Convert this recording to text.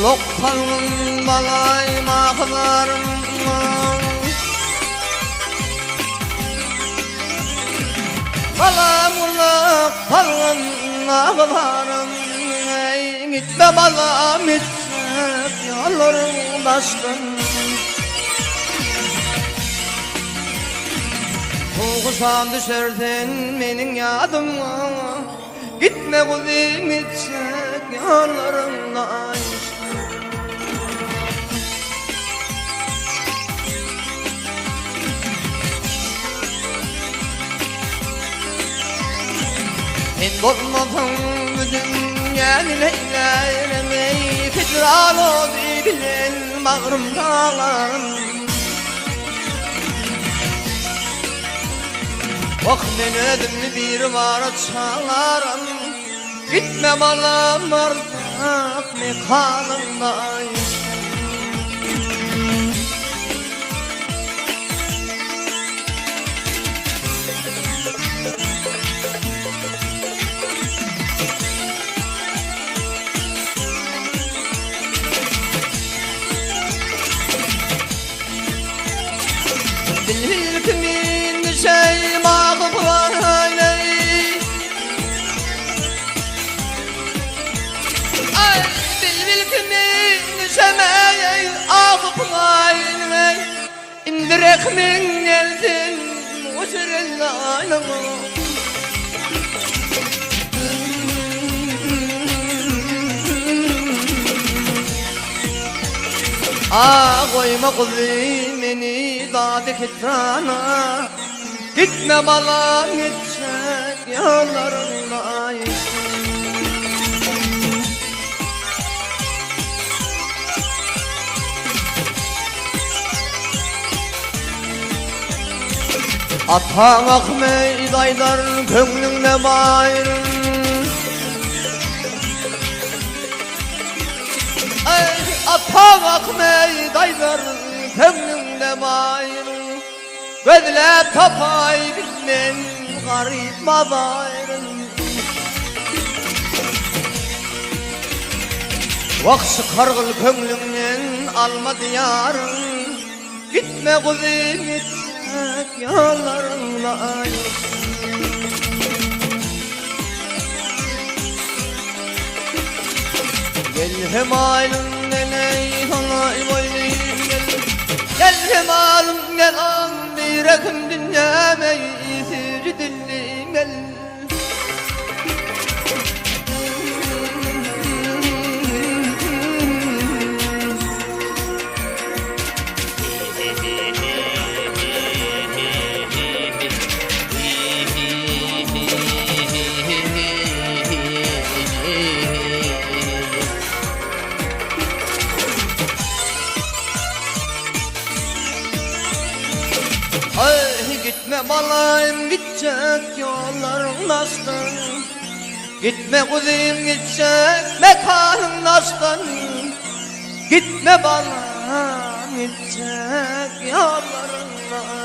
Lokpan balay mağlarım balam lokpan mağlarım gitme balam gitme yollarım başkan Soğusan düşerdin menin yadıma gitme kuzim gitsek yollarımla Men bolmadım bu dünyanın eylemeyi Fitran o bilen mağrum dağlarım Oh men ödüm bir var çalarım Gitme balam artık mekanımdayım Bil kimin şey mağlup var Ay bil kimin semeye ağlıp var İndirek min geldin uçurullayla koyma kuzim beni dağda kitrana Gitme balam gidecek yollarına Atan akmeyd aydar könglünde bayrın Atan akmeyd aydar könglünde bayrın Gözle tapay bilmem garip mabayrın Vakşı kargıl könglünden alma diyarın Gitme kuzim gitmek yollarınla Gel hem aylımden ey halay boyluyum Gel hem aylımden an bir akım dünyam ey sürü dillim gel Ay gitme balayım gidecek yolların aslan Gitme kuzim gidecek mekanın aslan Gitme balayım gidecek yolların aslan